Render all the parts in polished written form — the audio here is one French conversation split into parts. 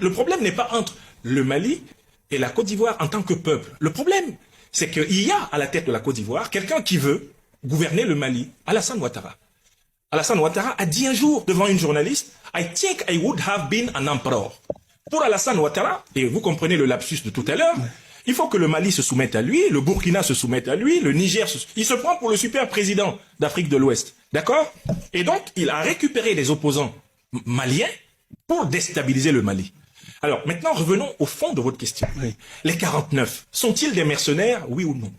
le problème n'est pas entre le Mali et la Côte d'Ivoire en tant que peuple. Le problème, c'est qu'il y a à la tête de la Côte d'Ivoire quelqu'un qui veut gouverner le Mali, Alassane Ouattara. Alassane Ouattara a dit un jour devant une journaliste, « I think I would have been an emperor ». Pour Alassane Ouattara, et vous comprenez le lapsus de tout à l'heure, il faut que le Mali se soumette à lui, le Burkina se soumette à lui, le Niger il se prend pour le super président d'Afrique de l'Ouest. D'accord? Et donc, il a récupéré des opposants maliens pour déstabiliser le Mali. Alors, maintenant, revenons au fond de votre question. Oui. Les 49, sont-ils des mercenaires, oui ou non?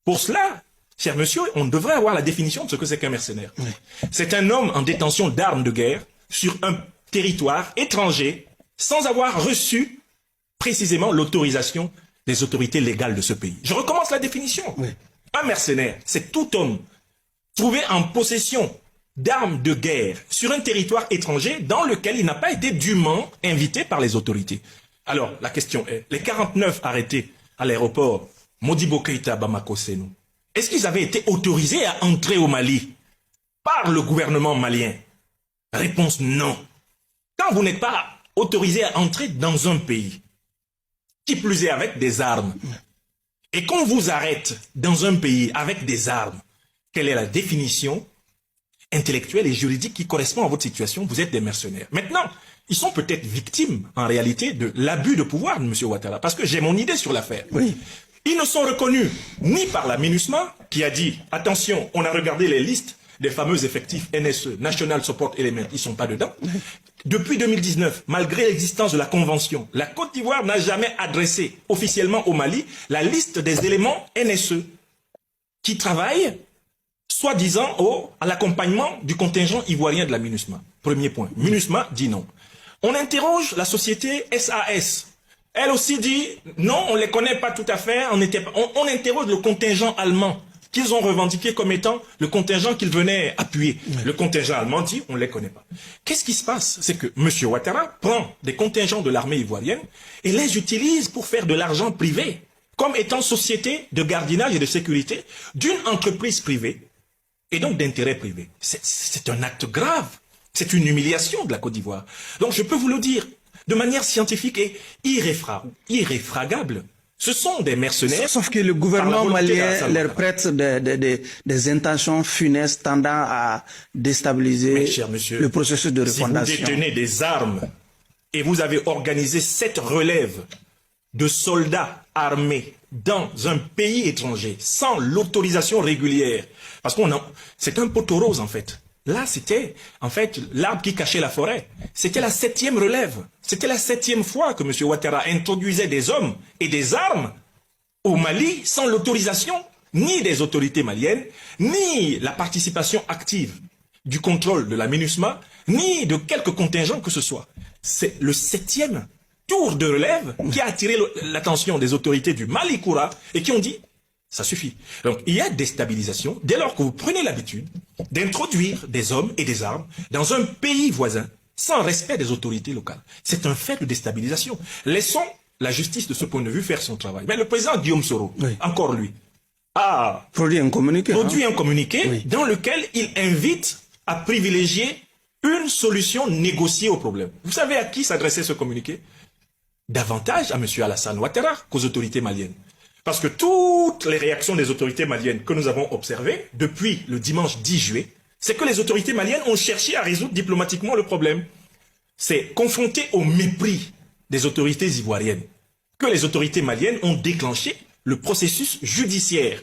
Pour cela, cher monsieur, on devrait avoir la définition de ce que c'est qu'un mercenaire. Oui. C'est un homme en détention d'armes de guerre sur un territoire étranger sans avoir reçu précisément l'autorisation des autorités légales de ce pays. Je recommence la définition. Oui. Un mercenaire, c'est tout homme trouvé en possession d'armes de guerre sur un territoire étranger dans lequel il n'a pas été dûment invité par les autorités. Alors, la question est, les 49 arrêtés à l'aéroport Modibo Keïta Bamako Sénou, est-ce qu'ils avaient été autorisés à entrer au Mali par le gouvernement malien? Réponse non. Quand vous n'êtes pas autorisé à entrer dans un pays, qui plus est avec des armes, et qu'on vous arrête dans un pays avec des armes, quelle est la définition intellectuelle et juridique qui correspond à votre situation? Vous êtes des mercenaires. Maintenant, ils sont peut-être victimes, en réalité, de l'abus de pouvoir de M. Ouattara, parce que j'ai mon idée sur l'affaire. Oui. Ils ne sont reconnus ni par la MINUSMA, qui a dit, attention, on a regardé les listes des fameux effectifs NSE, National Support Element, ils ne sont pas dedans. Depuis 2019, malgré l'existence de la Convention, la Côte d'Ivoire n'a jamais adressé officiellement au Mali la liste des éléments NSE qui travaillent, soi-disant, à l'accompagnement du contingent ivoirien de la MINUSMA. Premier point. MINUSMA dit non. On interroge la société SAS. Elle aussi dit, non, on ne les connaît pas tout à fait. On interroge le contingent allemand qu'ils ont revendiqué comme étant le contingent qu'ils venaient appuyer. Le contingent allemand dit, on ne les connaît pas. Qu'est-ce qui se passe? C'est que M. Ouattara prend des contingents de l'armée ivoirienne et les utilise pour faire de l'argent privé, comme étant société de gardiennage et de sécurité d'une entreprise privée, et donc d'intérêt privé. C'est un acte grave. C'est une humiliation de la Côte d'Ivoire. Donc je peux vous le dire, de manière scientifique et irréfragable, ce sont des mercenaires. Sauf que le gouvernement malien leur prête des intentions funestes tendant à déstabiliser le processus de refondation. Si vous détenez des armes et vous avez organisé cette relève de soldats armés dans un pays étranger sans l'autorisation régulière, parce c'est un poteau rose en fait. Là, c'était, en fait, l'arbre qui cachait la forêt. C'était la 7e relève. C'était la 7e fois que M. Ouattara introduisait des hommes et des armes au Mali sans l'autorisation ni des autorités maliennes, ni la participation active du contrôle de la MINUSMA, ni de quelque contingent que ce soit. C'est le 7e tour de relève qui a attiré l'attention des autorités du Mali Koura et qui ont dit ça suffit. Donc, il y a déstabilisation dès lors que vous prenez l'habitude d'introduire des hommes et des armes dans un pays voisin sans respect des autorités locales. C'est un fait de déstabilisation. Laissons la justice de ce point de vue faire son travail. Mais le président Guillaume Soro, encore lui, a produit un communiqué, oui, dans lequel il invite à privilégier une solution négociée au problème. Vous savez à qui s'adressait ce communiqué? Davantage à M. Alassane Ouattara qu'aux autorités maliennes. Parce que toutes les réactions des autorités maliennes que nous avons observées depuis le dimanche 10 juillet, c'est que les autorités maliennes ont cherché à résoudre diplomatiquement le problème. C'est confronté au mépris des autorités ivoiriennes que les autorités maliennes ont déclenché le processus judiciaire